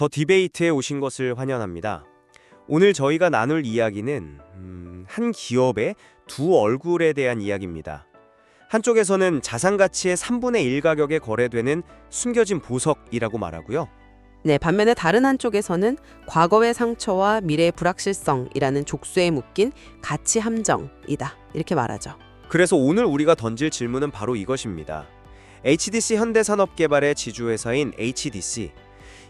더 디베이트에 오신 것을 환영합니다. 오늘 저희가 나눌 이야기는 한 기업의 두 얼굴에 대한 이야기입니다. 한쪽에서는 자산 가치의 3분의 1 가격에 거래되는 숨겨진 보석이라고 말하고요. 네, 반면에 다른 한쪽에서는 과거의 상처와 미래의 불확실성이라는 족쇄에 묶인 가치 함정이다. 이렇게 말하죠. 그래서 오늘 우리가 던질 질문은 바로 이것입니다. HDC 현대산업개발의 지주회사인 HDC.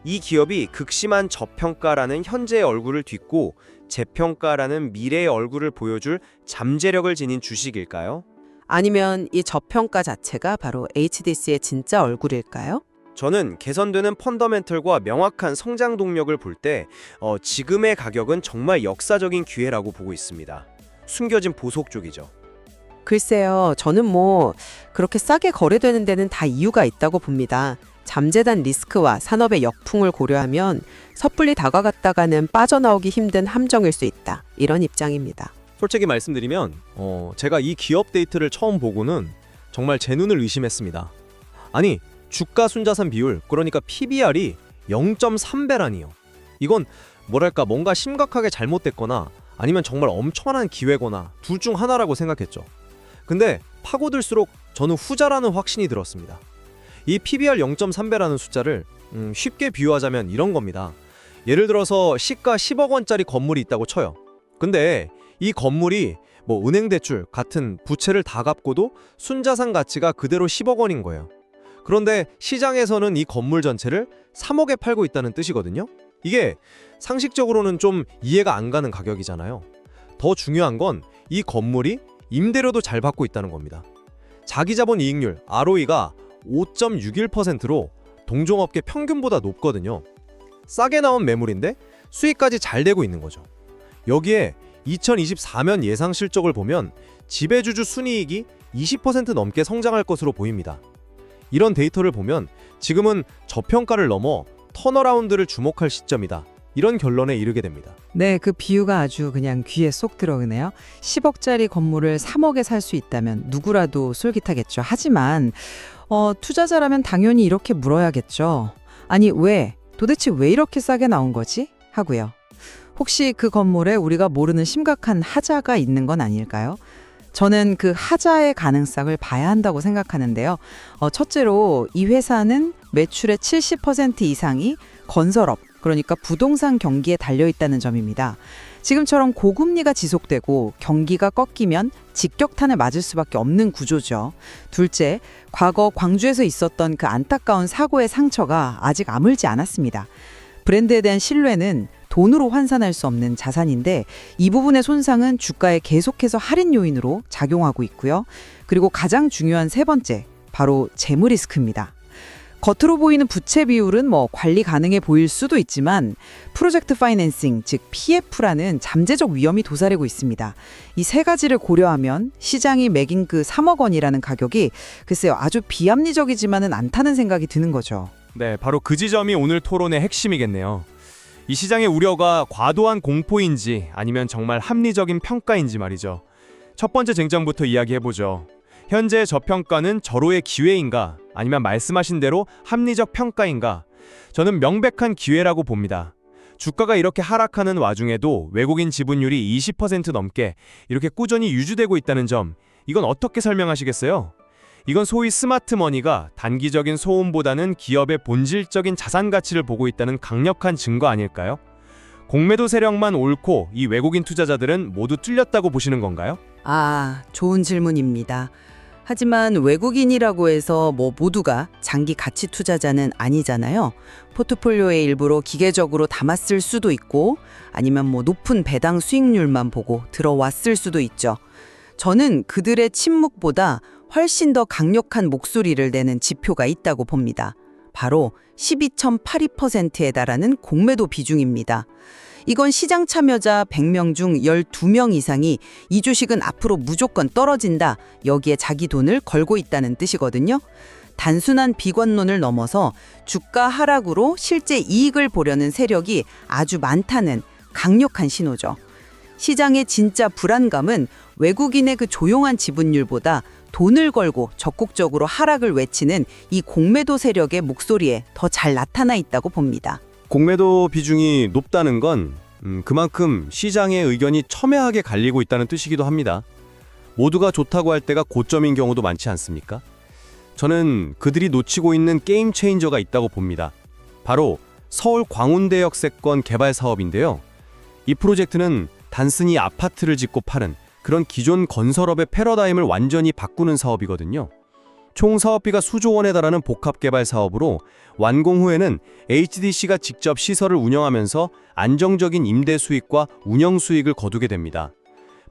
이 기업이 극심한 저평가라는 현재의 얼굴을 딛고 재평가라는 미래의 얼굴을 보여줄 잠재력을 지닌 주식일까요? 아니면 이 저평가 자체가 바로 HDC의 진짜 얼굴일까요? 저는 개선되는 펀더멘털과 명확한 성장 동력을 볼 때 지금의 가격은 정말 역사적인 기회라고 보고 있습니다. 숨겨진 보석 쪽이죠. 글쎄요, 저는 그렇게 싸게 거래되는 데는 다 이유가 있다고 봅니다. 잠재단 리스크와 산업의 역풍을 고려하면 섣불리 다가갔다가는 빠져나오기 힘든 함정일 수 있다. 이런 입장입니다. 솔직히 말씀드리면 제가 이 기업 데이터를 처음 보고는 정말 제 눈을 의심했습니다. 아니, 주가 순자산 비율, 그러니까 PBR이 0.3배라니요. 이건 뭐랄까 뭔가 심각하게 잘못됐거나 아니면 정말 엄청난 기회거나 둘 중 하나라고 생각했죠. 근데 파고들수록 저는 후자라는 확신이 들었습니다. 이 PBR 0.3배라는 숫자를 쉽게 비유하자면 이런 겁니다. 예를 들어서 시가 10억 원짜리 건물이 있다고 쳐요. 근데 이 건물이 은행 대출 같은 부채를 다 갚고도 순자산 가치가 그대로 10억 원인 거예요. 그런데 시장에서는 이 건물 전체를 3억에 팔고 있다는 뜻이거든요. 이게 상식적으로는 좀 이해가 안 가는 가격이잖아요. 더 중요한 건 이 건물이 임대료도 잘 받고 있다는 겁니다. 자기자본 이익률 ROE가 5.61%로 동종업계 평균보다 높거든요. 싸게 나온 매물인데 수익까지 잘 되고 있는 거죠. 여기에 2024년 예상 실적을 보면 지배주주 순이익이 20% 넘게 성장할 것으로 보입니다. 이런 데이터를 보면 지금은 저평가를 넘어 턴어라운드를 주목할 시점이다. 이런 결론에 이르게 됩니다. 네, 그 비유가 아주 그냥 귀에 쏙 들어오네요. 10억짜리 건물을 3억에 살 수 있다면 누구라도 솔깃하겠죠. 하지만 투자자라면 당연히 이렇게 물어야겠죠. 아니, 도대체 왜 이렇게 싸게 나온 거지? 하고요. 혹시 그 건물에 우리가 모르는 심각한 하자가 있는 건 아닐까요? 저는 그 하자의 가능성을 봐야 한다고 생각하는데요. 첫째로 이 회사는 매출의 70% 이상이 건설업, 그러니까 부동산 경기에 달려있다는 점입니다. 지금처럼 고금리가 지속되고 경기가 꺾이면 직격탄을 맞을 수밖에 없는 구조죠. 둘째, 과거 광주에서 있었던 그 안타까운 사고의 상처가 아직 아물지 않았습니다. 브랜드에 대한 신뢰는 돈으로 환산할 수 없는 자산인데 이 부분의 손상은 주가에 계속해서 할인 요인으로 작용하고 있고요. 그리고 가장 중요한 세 번째, 바로 재무 리스크입니다. 겉으로 보이는 부채 비율은 관리 가능해 보일 수도 있지만 프로젝트 파이낸싱, 즉 PF라는 잠재적 위험이 도사리고 있습니다. 이 세 가지를 고려하면 시장이 매긴 그 3억 원이라는 가격이 글쎄요, 아주 비합리적이지만은 않다는 생각이 드는 거죠. 네, 바로 그 지점이 오늘 토론의 핵심이겠네요. 이 시장의 우려가 과도한 공포인지 아니면 정말 합리적인 평가인지 말이죠. 첫 번째 쟁점부터 이야기해보죠. 현재 저평가는 절호의 기회인가 아니면 말씀하신 대로 합리적 평가인가? 저는 명백한 기회라고 봅니다. 주가가 이렇게 하락하는 와중에도 외국인 지분율이 20% 넘게 이렇게 꾸준히 유지되고 있다는 점, 이건 어떻게 설명하시겠어요? 이건 소위 스마트 머니가 단기적인 소음보다는 기업의 본질적인 자산 가치를 보고 있다는 강력한 증거 아닐까요? 공매도 세력만 옳고 이 외국인 투자자들은 모두 뚫렸다고 보시는 건가요? 좋은 질문입니다. 하지만 외국인이라고 해서 모두가 장기 가치 투자자는 아니잖아요. 포트폴리오의 일부로 기계적으로 담았을 수도 있고 아니면 높은 배당 수익률만 보고 들어왔을 수도 있죠. 저는 그들의 침묵보다 훨씬 더 강력한 목소리를 내는 지표가 있다고 봅니다. 바로 12.82%에 달하는 공매도 비중입니다. 이건 시장 참여자 100명 중 12명 이상이 이 주식은 앞으로 무조건 떨어진다, 여기에 자기 돈을 걸고 있다는 뜻이거든요. 단순한 비관론을 넘어서 주가 하락으로 실제 이익을 보려는 세력이 아주 많다는 강력한 신호죠. 시장의 진짜 불안감은 외국인의 그 조용한 지분율보다 돈을 걸고 적극적으로 하락을 외치는 이 공매도 세력의 목소리에 더 잘 나타나 있다고 봅니다. 공매도 비중이 높다는 건 그만큼 시장의 의견이 첨예하게 갈리고 있다는 뜻이기도 합니다. 모두가 좋다고 할 때가 고점인 경우도 많지 않습니까? 저는 그들이 놓치고 있는 게임 체인저가 있다고 봅니다. 바로 서울 광운대역세권 개발 사업인데요. 이 프로젝트는 단순히 아파트를 짓고 파는 그런 기존 건설업의 패러다임을 완전히 바꾸는 사업이거든요. 총 사업비가 수조 원에 달하는 복합 개발 사업으로 완공 후에는 HDC가 직접 시설을 운영하면서 안정적인 임대 수익과 운영 수익을 거두게 됩니다.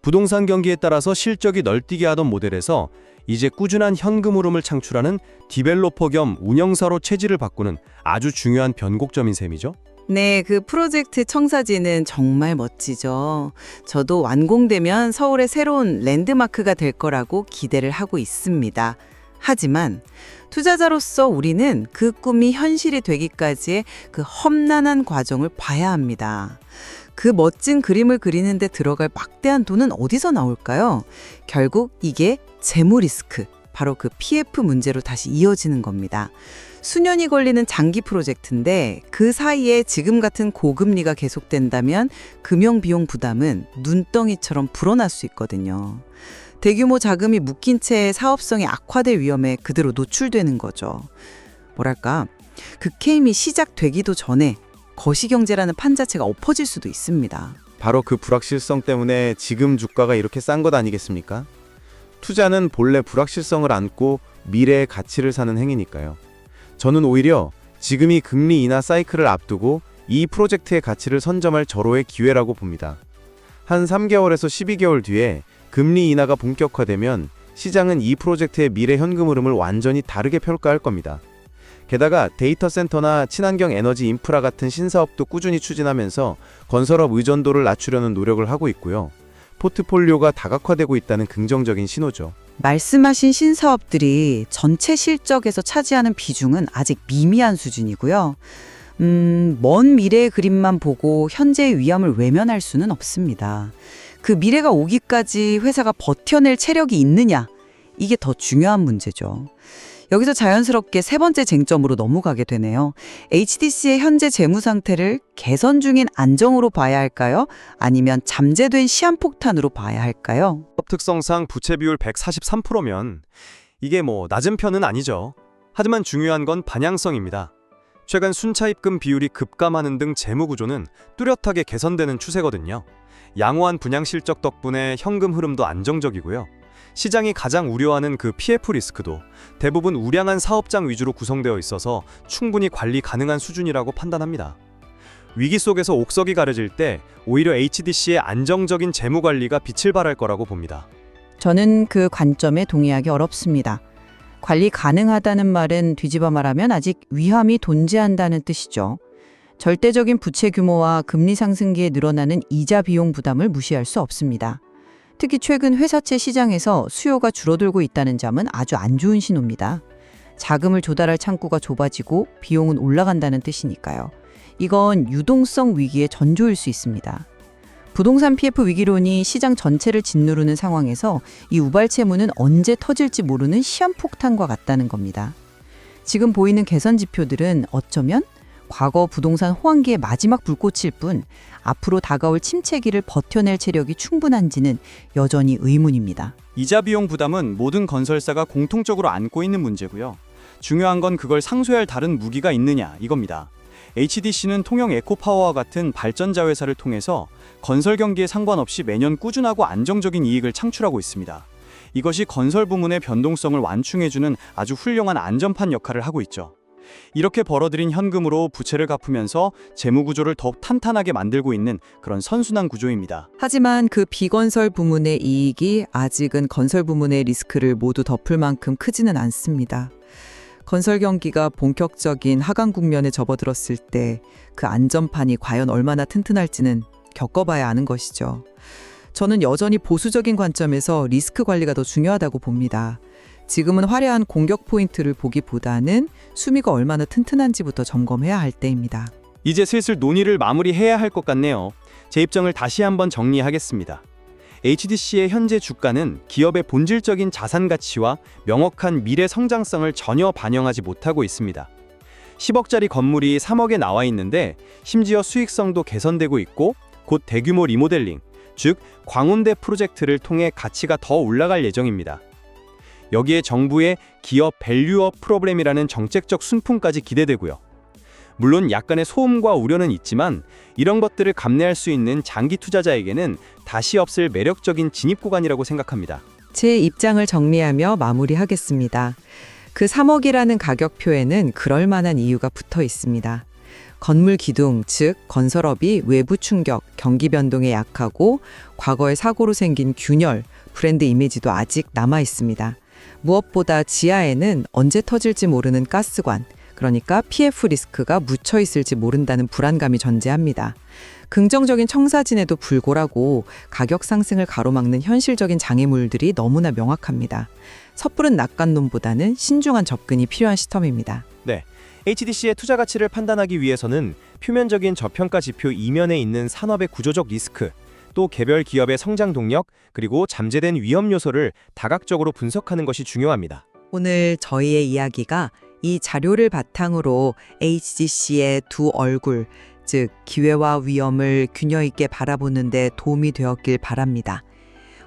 부동산 경기에 따라서 실적이 널뛰게 하던 모델에서 이제 꾸준한 현금 흐름을 창출하는 디벨로퍼 겸 운영사로 체질을 바꾸는 아주 중요한 변곡점인 셈이죠. 네, 그 프로젝트 청사진은 정말 멋지죠. 저도 완공되면 서울의 새로운 랜드마크가 될 거라고 기대를 하고 있습니다. 하지만 투자자로서 우리는 그 꿈이 현실이 되기까지의 그 험난한 과정을 봐야 합니다. 그 멋진 그림을 그리는데 들어갈 막대한 돈은 어디서 나올까요? 결국 이게 재무 리스크, 바로 그 PF 문제로 다시 이어지는 겁니다. 수년이 걸리는 장기 프로젝트인데 그 사이에 지금 같은 고금리가 계속된다면 금융비용 부담은 눈덩이처럼 불어날 수 있거든요. 대규모 자금이 묶인 채 사업성이 악화될 위험에 그대로 노출되는 거죠. 뭐랄까, 극게임이 시작되기도 전에 거시경제라는 판 자체가 엎어질 수도 있습니다. 바로 그 불확실성 때문에 지금 주가가 이렇게 싼 것 아니겠습니까? 투자는 본래 불확실성을 안고 미래의 가치를 사는 행위니까요. 저는 오히려 지금이 금리 인하 사이클을 앞두고 이 프로젝트의 가치를 선점할 절호의 기회라고 봅니다. 한 3개월에서 12개월 뒤에 금리 인하가 본격화되면 시장은 이 프로젝트의 미래 현금 흐름을 완전히 다르게 평가할 겁니다. 게다가 데이터 센터나 친환경 에너지 인프라 같은 신사업도 꾸준히 추진하면서 건설업 의존도를 낮추려는 노력을 하고 있고요. 포트폴리오가 다각화되고 있다는 긍정적인 신호죠. 말씀하신 신사업들이 전체 실적에서 차지하는 비중은 아직 미미한 수준이고요. 먼 미래의 그림만 보고 현재의 위험을 외면할 수는 없습니다. 그 미래가 오기까지 회사가 버텨낼 체력이 있느냐, 이게 더 중요한 문제죠. 여기서 자연스럽게 세 번째 쟁점으로 넘어가게 되네요. HDC의 현재 재무 상태를 개선 중인 안정으로 봐야 할까요? 아니면 잠재된 시한폭탄으로 봐야 할까요? 특성상 부채 비율 143%면 이게 낮은 편은 아니죠. 하지만 중요한 건 방향성입니다. 최근 순차 입금 비율이 급감하는 등 재무 구조는 뚜렷하게 개선되는 추세거든요. 양호한 분양 실적 덕분에 현금 흐름도 안정적이고요. 시장이 가장 우려하는 그 PF 리스크도 대부분 우량한 사업장 위주로 구성되어 있어서 충분히 관리 가능한 수준이라고 판단합니다. 위기 속에서 옥석이 가려질 때 오히려 HDC의 안정적인 재무 관리가 빛을 발할 거라고 봅니다. 저는 그 관점에 동의하기 어렵습니다. 관리 가능하다는 말은 뒤집어 말하면 아직 위험이 존재한다는 뜻이죠. 절대적인 부채 규모와 금리 상승기에 늘어나는 이자 비용 부담을 무시할 수 없습니다. 특히 최근 회사채 시장에서 수요가 줄어들고 있다는 점은 아주 안 좋은 신호입니다. 자금을 조달할 창구가 좁아지고 비용은 올라간다는 뜻이니까요. 이건 유동성 위기의 전조일 수 있습니다. 부동산 PF 위기론이 시장 전체를 짓누르는 상황에서 이 우발채무는 언제 터질지 모르는 시한폭탄과 같다는 겁니다. 지금 보이는 개선 지표들은 어쩌면 과거 부동산 호황기의 마지막 불꽃일 뿐 앞으로 다가올 침체기를 버텨낼 체력이 충분한지는 여전히 의문입니다. 이자 비용 부담은 모든 건설사가 공통적으로 안고 있는 문제고요. 중요한 건 그걸 상쇄할 다른 무기가 있느냐 이겁니다. HDC는 통영 에코파워와 같은 발전자 회사를 통해서 건설 경기에 상관없이 매년 꾸준하고 안정적인 이익을 창출하고 있습니다. 이것이 건설 부문의 변동성을 완충해주는 아주 훌륭한 안전판 역할을 하고 있죠. 이렇게 벌어들인 현금으로 부채를 갚으면서 재무 구조를 더욱 탄탄하게 만들고 있는 그런 선순환 구조입니다. 하지만 그 비건설 부문의 이익이 아직은 건설 부문의 리스크를 모두 덮을 만큼 크지는 않습니다. 건설 경기가 본격적인 하강 국면에 접어들었을 때 그 안전판이 과연 얼마나 튼튼할지는 겪어봐야 아는 것이죠. 저는 여전히 보수적인 관점에서 리스크 관리가 더 중요하다고 봅니다. 지금은 화려한 공격 포인트를 보기보다는 수미가 얼마나 튼튼한지부터 점검해야 할 때입니다. 이제 슬슬 논의를 마무리해야 할 것 같네요. 제 입장을 다시 한번 정리하겠습니다. HDC의 현재 주가는 기업의 본질적인 자산 가치와 명확한 미래 성장성을 전혀 반영하지 못하고 있습니다. 10억짜리 건물이 3억에 나와 있는데 심지어 수익성도 개선되고 있고 곧 대규모 리모델링, 즉 광운대 프로젝트를 통해 가치가 더 올라갈 예정입니다. 여기에 정부의 기업 밸류업 프로그램이라는 정책적 순풍까지 기대되고요. 물론 약간의 소음과 우려는 있지만 이런 것들을 감내할 수 있는 장기 투자자에게는 다시 없을 매력적인 진입 구간이라고 생각합니다. 제 입장을 정리하며 마무리하겠습니다. 그 3억이라는 가격표에는 그럴 만한 이유가 붙어 있습니다. 건물 기둥, 즉 건설업이 외부 충격, 경기 변동에 약하고 과거의 사고로 생긴 균열, 브랜드 이미지도 아직 남아 있습니다. 무엇보다 지하에는 언제 터질지 모르는 가스관, 그러니까 PF 리스크가 묻혀 있을지 모른다는 불안감이 존재합니다. 긍정적인 청사진에도 불구하고 가격 상승을 가로막는 현실적인 장애물들이 너무나 명확합니다. 섣부른 낙관론보다는 신중한 접근이 필요한 시점입니다. HDC의 투자 가치를 판단하기 위해서는 표면적인 저평가 지표 이면에 있는 산업의 구조적 리스크, 또 개별 기업의 성장 동력, 그리고 잠재된 위험 요소를 다각적으로 분석하는 것이 중요합니다. 오늘 저희의 이야기가 이 자료를 바탕으로 HDC의 두 얼굴, 즉 기회와 위험을 균형 있게 바라보는 데 도움이 되었길 바랍니다.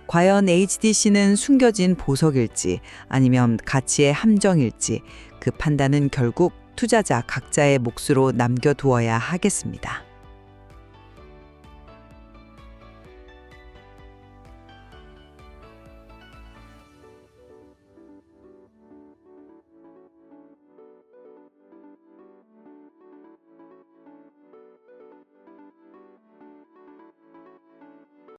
과연 HDC는 숨겨진 보석일지 아니면 가치의 함정일지 그 판단은 결국 투자자 각자의 몫으로 남겨두어야 하겠습니다.